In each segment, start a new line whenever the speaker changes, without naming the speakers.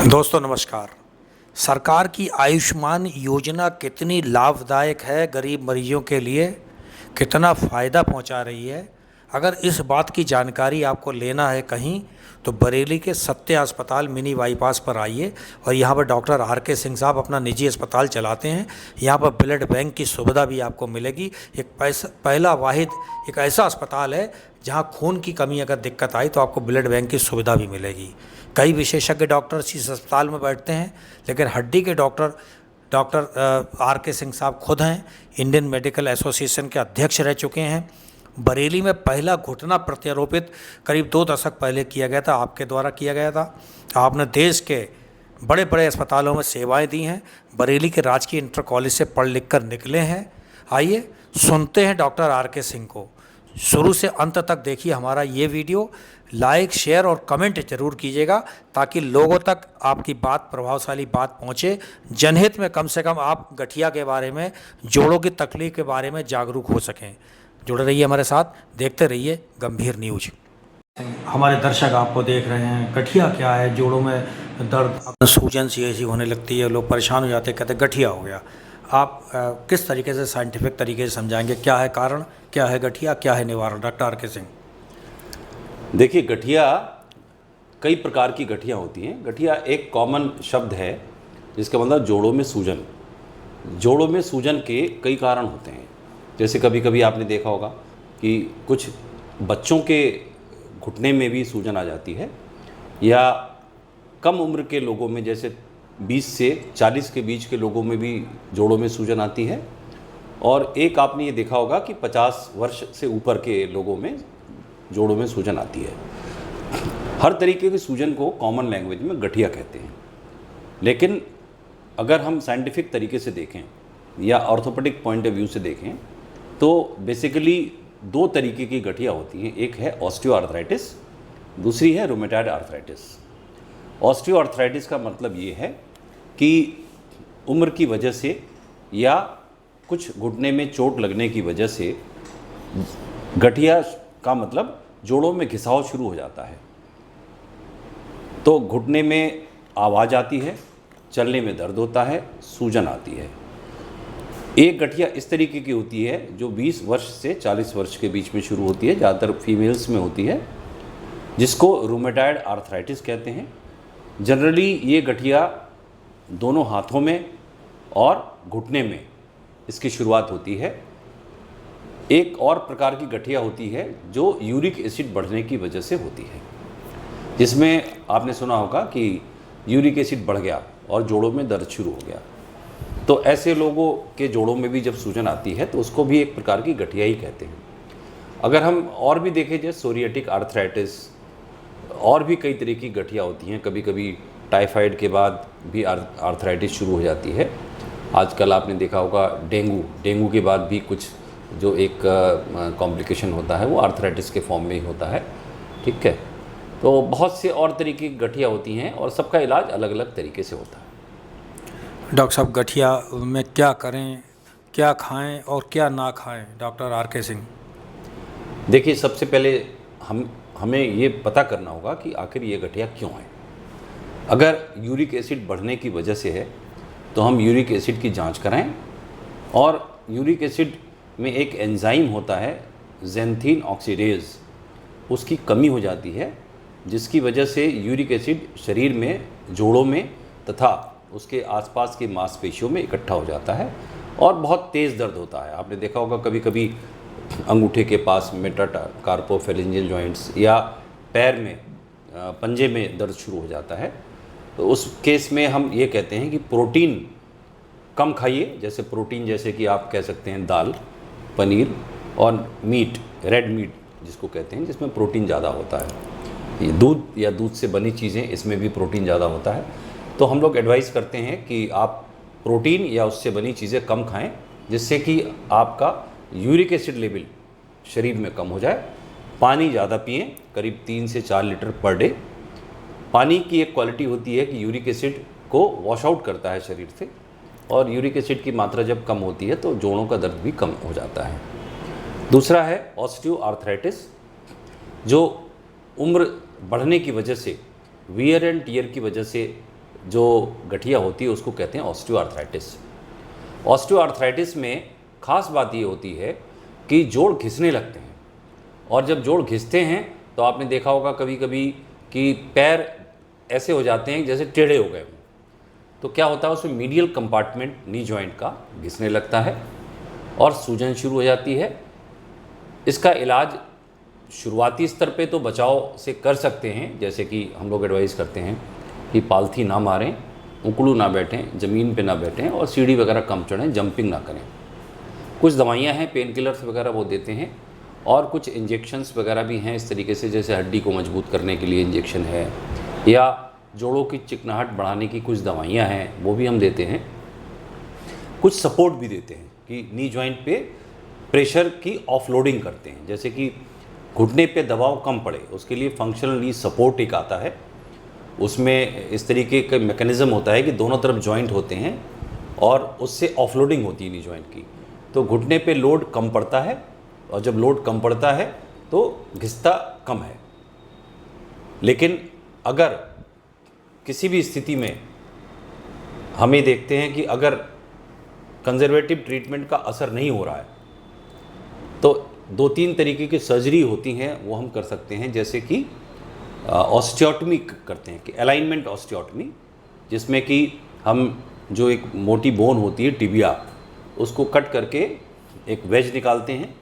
दोस्तों नमस्कार। सरकार की आयुष्मान योजना कितनी लाभदायक है गरीब मरीजों के लिए, कितना फ़ायदा पहुंचा रही है। अगर इस बात की जानकारी आपको लेना है कहीं, तो बरेली के सत्य अस्पताल मिनी बाईपास पर आइए। और यहाँ पर डॉक्टर आर के सिंह साहब अपना निजी अस्पताल चलाते हैं। यहाँ पर ब्लड बैंक की सुविधा भी आपको मिलेगी। एक पहला वाहिद एक ऐसा अस्पताल है जहाँ खून की कमी अगर दिक्कत आई तो आपको ब्लड बैंक की सुविधा भी मिलेगी। कई विशेषज्ञ डॉक्टर इस अस्पताल में बैठते हैं, लेकिन हड्डी के डॉक्टर आर के सिंह साहब खुद हैं इंडियन मेडिकल एसोसिएशन के अध्यक्ष रह चुके हैं। बरेली में पहला घुटना प्रत्यारोपित करीब 2 दशक पहले किया गया था, आपके द्वारा किया गया था। आपने देश के बड़े बड़े अस्पतालों में सेवाएं दी हैं। बरेली के राजकीय इंटर कॉलेज से पढ़ लिख कर निकले हैं। आइए सुनते हैं डॉक्टर आर के सिंह को। शुरू से अंत तक देखिए हमारा ये वीडियो। लाइक, शेयर और कमेंट जरूर कीजिएगा ताकि लोगों तक आपकी बात, प्रभावशाली बात पहुँचे। जनहित में कम से कम आप गठिया के बारे में, जोड़ों की तकलीफ के बारे में जागरूक हो सकें। जुड़े रहिए हमारे साथ, देखते रहिए गंभीर न्यूज। हमारे दर्शक आपको देख रहे हैं। गठिया क्या है? जोड़ों में दर्द, सूजन सी ऐसी होने लगती है, लोग परेशान हो जाते हैं, कहते गठिया हो गया। आप किस तरीके से, साइंटिफिक तरीके से समझाएंगे क्या है कारण, क्या है गठिया, क्या है निवारण, डॉक्टर आर के सिंह?
देखिए, गठिया कई प्रकार की गठिया होती हैं। गठिया एक कॉमन शब्द है जिसका मतलब जोड़ों में सूजन। जोड़ों में सूजन के कई कारण होते हैं। जैसे कभी कभी आपने देखा होगा कि कुछ बच्चों के घुटने में भी सूजन आ जाती है, या कम उम्र के लोगों में, जैसे 20 से 40 के बीच के लोगों में भी जोड़ों में सूजन आती है। और एक आपने ये देखा होगा कि 50 वर्ष से ऊपर के लोगों में जोड़ों में सूजन आती है। हर तरीके की सूजन को कॉमन लैंग्वेज में गठिया कहते हैं। लेकिन अगर हम साइंटिफिक तरीके से देखें या ऑर्थोपेडिक पॉइंट ऑफ व्यू से देखें तो बेसिकली 2 तरीके की गठिया होती हैं। एक है ऑस्टियोआर्थराइटिस, दूसरी है रूमेटॉइड आर्थराइटिस। ऑस्टियोआर्थराइटिस का मतलब ये है कि उम्र की वजह से या कुछ घुटने में चोट लगने की वजह से गठिया का मतलब जोड़ों में घिसाव शुरू हो जाता है। तो घुटने में आवाज़ आती है, चलने में दर्द होता है, सूजन आती है। एक गठिया इस तरीके की होती है जो 20 वर्ष से 40 वर्ष के बीच में शुरू होती है, ज़्यादातर फीमेल्स में होती है, जिसको रूमेटॉइड आर्थराइटिस कहते हैं। जनरली ये गठिया दोनों हाथों में और घुटने में इसकी शुरुआत होती है। एक और प्रकार की गठिया होती है जो यूरिक एसिड बढ़ने की वजह से होती है, जिसमें आपने सुना होगा कि यूरिक एसिड बढ़ गया और जोड़ों में दर्द शुरू हो गया। तो ऐसे लोगों के जोड़ों में भी जब सूजन आती है तो उसको भी एक प्रकार की गठिया ही कहते हैं। अगर हम और भी देखें, जैसे सोरियाटिक आर्थराइटिस, और भी कई तरह की गठिया होती हैं। कभी कभी टाइफाइड के बाद भी आर्थराइटिस शुरू हो जाती है। आजकल आपने देखा होगा डेंगू के बाद भी कुछ जो एक कॉम्प्लिकेशन होता है वो आर्थराइटिस के फॉर्म में ही होता है। ठीक है, तो बहुत से और तरीके की गठिया होती हैं और सबका इलाज अलग अलग तरीके से होता है।
डॉक्टर साहब, गठिया में क्या करें, क्या खाएं और क्या ना खाएं, डॉक्टर आर के सिंह?
देखिए, सबसे पहले हमें ये पता करना होगा कि आखिर ये गठिया क्यों है। अगर यूरिक एसिड बढ़ने की वजह से है तो हम यूरिक एसिड की जांच कराएं। और यूरिक एसिड में एक एंजाइम होता है ज़ैंथीन ऑक्सीडेज, उसकी कमी हो जाती है, जिसकी वजह से यूरिक एसिड शरीर में, जोड़ों में तथा उसके आसपास की मांसपेशियों में इकट्ठा हो जाता है और बहुत तेज़ दर्द होता है। आपने देखा होगा कभी कभी अंगूठे के पास मेटाकार्पोफेरेंजियल जॉइंट्स या पैर में, पंजे में दर्द शुरू हो जाता है। तो उस केस में हम ये कहते हैं कि प्रोटीन कम खाइए। जैसे प्रोटीन, जैसे कि आप कह सकते हैं दाल, पनीर और मीट, रेड मीट जिसको कहते हैं, जिसमें प्रोटीन ज़्यादा होता है। ये दूध या दूध से बनी चीज़ें, इसमें भी प्रोटीन ज़्यादा होता है। तो हम लोग एडवाइस करते हैं कि आप प्रोटीन या उससे बनी चीज़ें कम खाएं, जिससे कि आपका यूरिक एसिड लेवल शरीर में कम हो जाए। पानी ज़्यादा पिएं, करीब 3 से 4 लीटर पर डे। पानी की एक क्वालिटी होती है कि यूरिक एसिड को वॉश आउट करता है शरीर से, और यूरिक एसिड की मात्रा जब कम होती है तो जोड़ों का दर्द भी कम हो जाता है। दूसरा है ऑस्टियोआर्थराइटिस, जो उम्र बढ़ने की वजह से, वियर एंड टियर की वजह से जो गठिया होती है उसको कहते हैं ऑस्टियोआर्थराइटिस। ऑस्टियोआर्थराइटिस में ख़ास बात ये होती है कि जोड़ घिसने लगते हैं, और जब जोड़ घिसते हैं तो आपने देखा होगा कभी कभी कि पैर ऐसे हो जाते हैं जैसे टेढ़े हो गए हों। तो क्या होता है, उसमें मीडियल कंपार्टमेंट नी जॉइंट का घिसने लगता है और सूजन शुरू हो जाती है। इसका इलाज शुरुआती स्तर पे तो बचाव से कर सकते हैं, जैसे कि हम लोग एडवाइस करते हैं कि पालथी ना मारें, उकड़ू ना बैठें, ज़मीन पे ना बैठें और सीढ़ी वगैरह कम चढ़ें, जंपिंग ना करें। कुछ दवाइयाँ हैं, पेन किलर्स वगैरह वो देते हैं, और कुछ इंजेक्शंस वगैरह भी हैं इस तरीके से, जैसे हड्डी को मजबूत करने के लिए इंजेक्शन है, या जोड़ों की चिकनाहट बढ़ाने की कुछ दवाइयाँ हैं वो भी हम देते हैं। कुछ सपोर्ट भी देते हैं कि नी जॉइंट पे प्रेशर की ऑफलोडिंग करते हैं, जैसे कि घुटने पे दबाव कम पड़े उसके लिए फंक्शनल नी सपोर्ट एक आता है। उसमें इस तरीके का मैकेनिज़्म होता है कि दोनों तरफ जॉइंट होते हैं और उससे ऑफलोडिंग होती है नी जॉइंट की, तो घुटने पे लोड कम पड़ता है, और जब लोड कम पड़ता है तो घिसता कम है। लेकिन अगर किसी भी स्थिति में हमें देखते हैं कि अगर कंजर्वेटिव ट्रीटमेंट का असर नहीं हो रहा है, तो 2-3 तरीके की सर्जरी होती हैं वो हम कर सकते हैं, जैसे कि ऑस्टियोटमी करते हैं कि अलाइनमेंट ऑस्टियोटमी, जिसमें कि हम जो एक मोटी बोन होती है टिबिया, उसको कट करके एक वेज निकालते हैं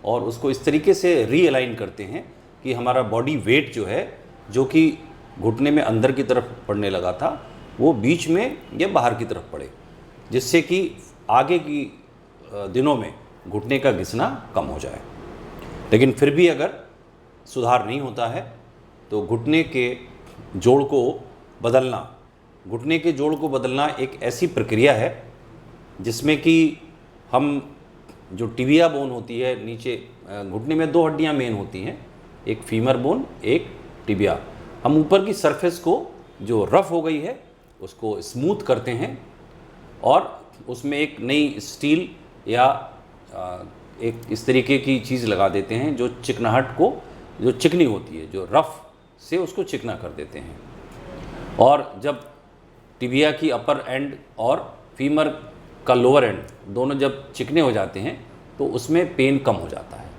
और उसको इस तरीके से रीअलाइन करते हैं कि हमारा बॉडी वेट जो है, जो कि घुटने में अंदर की तरफ पड़ने लगा था, वो बीच में या बाहर की तरफ पड़े, जिससे कि आगे की दिनों में घुटने का घिसना कम हो जाए। लेकिन फिर भी अगर सुधार नहीं होता है तो घुटने के जोड़ को बदलना एक ऐसी प्रक्रिया है जिसमें कि हम जो टिबिया बोन होती है नीचे, घुटने में 2 हड्डियां मेन होती हैं, एक फीमर बोन, एक टिबिया। हम ऊपर की सरफेस को जो रफ़ हो गई है उसको स्मूथ करते हैं और उसमें एक नई स्टील या एक इस तरीके की चीज़ लगा देते हैं जो चिकनाहट को, जो चिकनी होती है, जो रफ़ से उसको चिकना कर देते हैं। और जब टिबिया की अपर एंड और फीमर का लोअर एंड दोनों जब चिकने हो जाते हैं तो उसमें पेन कम हो जाता है।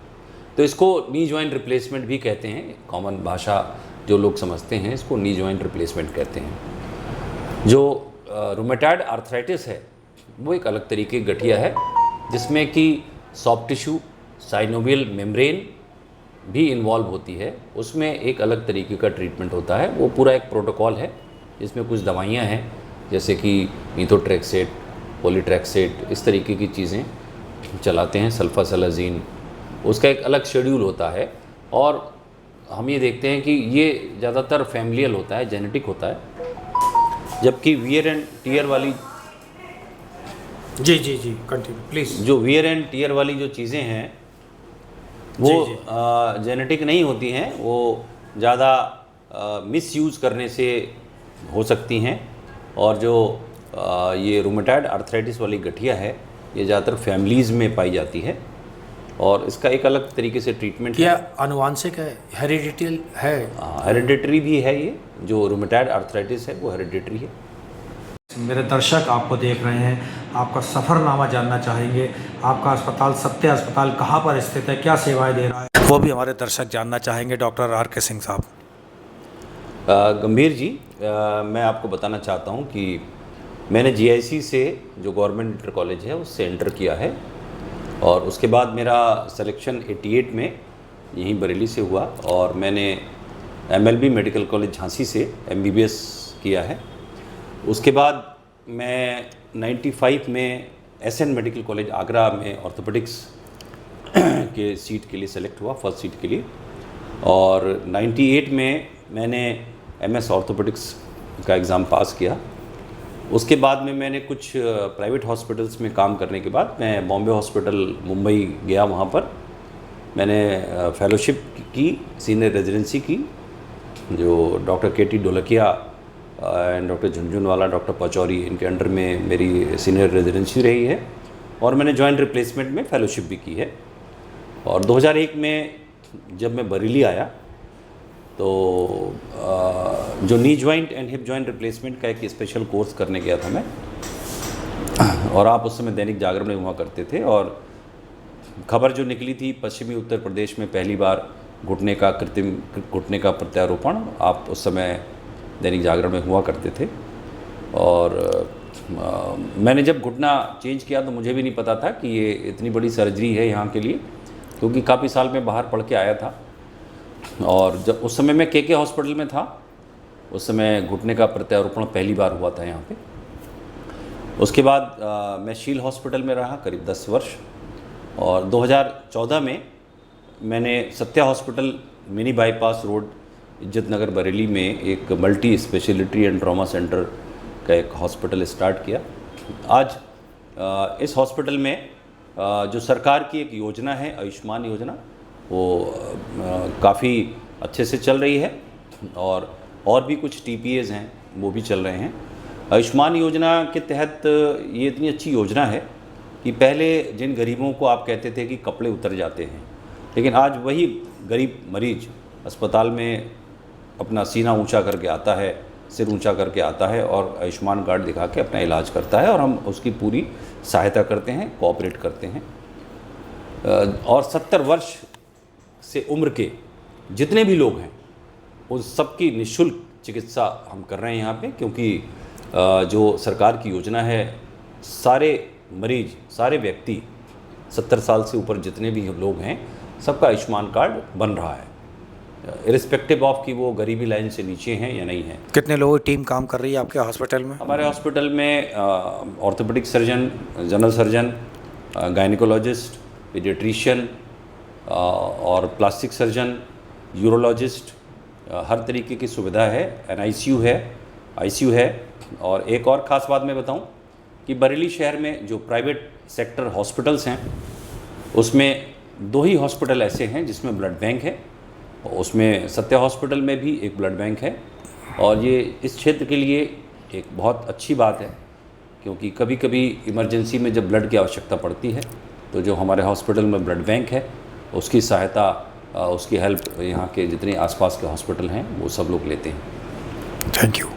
तो इसको नी जॉइंट रिप्लेसमेंट भी कहते हैं, कॉमन भाषा जो लोग समझते हैं इसको नी जॉइंट रिप्लेसमेंट कहते हैं। जो रूमेटॉइड आर्थराइटिस है वो एक अलग तरीके की गठिया है, जिसमें कि सॉफ्ट टिश्यू, साइनोवियल मेम्ब्रेन भी इन्वॉल्व होती है। उसमें एक अलग तरीके का ट्रीटमेंट होता है, वो पूरा एक प्रोटोकॉल है जिसमें कुछ दवाइयाँ हैं जैसे कि मीथोट्रेक्सेट, पॉलीट्रेक्सेट, इस तरीके की चीज़ें चलाते हैं, सल्फासलाजीन, उसका एक अलग शेड्यूल होता है। और हम ये देखते हैं कि ये ज़्यादातर फैमिलियल होता है, जेनेटिक होता है, जबकि वियर एंड टीयर वाली
जी कंटिन्यू प्लीज़।
जो वियर एंड टीयर वाली जो चीज़ें हैं वो जेनेटिक नहीं होती हैं, वो ज़्यादा मिसयूज़ करने से हो सकती हैं। और जो ये रूमेटॉइड आर्थराइटिस वाली गठिया है ये ज़्यादातर फैमिलीज़ में पाई जाती है और इसका एक अलग तरीके से ट्रीटमेंट
क्या आनुवांशिक है, हेरिडिटरी है?
हेरिडिटरी भी है, ये जो रूमेटॉइड आर्थराइटिस है वो हेरिडिटरी है।
मेरे दर्शक आपको देख रहे हैं, आपका सफ़रनामा जानना चाहेंगे, आपका अस्पताल सत्य अस्पताल कहाँ पर स्थित है, क्या सेवाएं दे रहा है, वो भी हमारे दर्शक जानना चाहेंगे। डॉक्टर आर के सिंह साहब।
गंभीर जी, मैं आपको बताना चाहता हूँ कि मैंने जीआईसी से जो गवर्नमेंट इंटर कॉलेज है उससे इंटर किया है और उसके बाद मेरा सिलेक्शन 88 में यहीं बरेली से हुआ और मैंने एमएलबी मेडिकल कॉलेज झांसी से एमबीबीएस किया है। उसके बाद मैं 95 में एसएन मेडिकल कॉलेज आगरा में ऑर्थोपेडिक्स के सीट के लिए सेलेक्ट हुआ, फर्स्ट सीट के लिए। और 98 में मैंने एमएस ऑर्थोपेडिक्स का एग्ज़ाम पास किया। उसके बाद में मैंने कुछ प्राइवेट हॉस्पिटल्स में काम करने के बाद मैं बॉम्बे हॉस्पिटल मुंबई गया। वहाँ पर मैंने फेलोशिप की, सीनियर रेजिडेंसी की, जो doctor KT Dholakia and doctor Jhunjhunwala, doctor Pachauri, इनके अंडर में मेरी सीनियर रेजिडेंसी रही है और मैंने जॉइंट रिप्लेसमेंट में फेलोशिप भी की है। और 2001 में जब मैं बरेली आया तो जो knee joint and hip joint replacement का एक स्पेशल कोर्स करने गया था मैं, और आप उस समय दैनिक जागरण में हुआ करते थे, और खबर जो निकली थी पश्चिमी उत्तर प्रदेश में पहली बार घुटने का प्रत्यारोपण, आप उस समय दैनिक जागरण में हुआ करते थे। और मैंने जब घुटना चेंज किया तो मुझे भी नहीं पता था कि ये इतनी बड़ी सर्जरी है यहाँ के लिए, क्योंकि काफ़ी साल में बाहर पढ़ के आया था। और जब उस समय मैं के हॉस्पिटल में था, उस समय घुटने का प्रत्यारोपण पहली बार हुआ था यहाँ पे। उसके बाद मैं शील हॉस्पिटल में रहा करीब 10 वर्ष, और 2014 में मैंने Satya hospital mini bypass road इज्जत नगर बरेली में एक multi speciality and trauma centre का एक हॉस्पिटल स्टार्ट किया। आज इस हॉस्पिटल में जो सरकार की एक योजना है आयुष्मान योजना, वो काफ़ी अच्छे से चल रही है, और भी कुछ TPAs हैं वो भी चल रहे हैं। आयुष्मान योजना के तहत ये इतनी अच्छी योजना है कि पहले जिन गरीबों को आप कहते थे कि कपड़े उतर जाते हैं, लेकिन आज वही गरीब मरीज अस्पताल में अपना सीना ऊंचा करके आता है, सिर ऊंचा करके आता है, और आयुष्मान कार्ड दिखा के अपना इलाज करता है, और हम उसकी पूरी सहायता करते हैं, कोऑपरेट करते हैं। और 70 वर्ष से उम्र के जितने भी लोग हैं उन सबकी निःशुल्क चिकित्सा हम कर रहे हैं यहाँ पे, क्योंकि जो सरकार की योजना है, सारे मरीज, सारे व्यक्ति 70 साल से ऊपर जितने भी लोग हैं, सबका आयुष्मान कार्ड बन रहा है, इरिस्पेक्टिव ऑफ कि वो गरीबी लाइन से नीचे हैं या नहीं हैं।
कितने लोगों की टीम काम कर रही है आपके हॉस्पिटल में?
हमारे हॉस्पिटल में orthopaedic surgeon, general surgeon, gynaecologist, paediatrician और प्लास्टिक सर्जन, यूरोलॉजिस्ट, हर तरीके की सुविधा है। NICU है, ICU है। और एक और ख़ास बात मैं बताऊं कि बरेली शहर में जो प्राइवेट सेक्टर हॉस्पिटल्स हैं, उसमें 2 ही हॉस्पिटल ऐसे हैं जिसमें ब्लड बैंक है। उसमें सत्या हॉस्पिटल में भी एक ब्लड बैंक है, और ये इस क्षेत्र के लिए एक बहुत अच्छी बात है, क्योंकि कभी कभी इमरजेंसी में जब ब्लड की आवश्यकता पड़ती है तो जो हमारे हॉस्पिटल में ब्लड बैंक है उसकी सहायता, उसकी हेल्प यहाँ के जितने आसपास के हॉस्पिटल हैं वो सब लोग लेते हैं।
Thank you.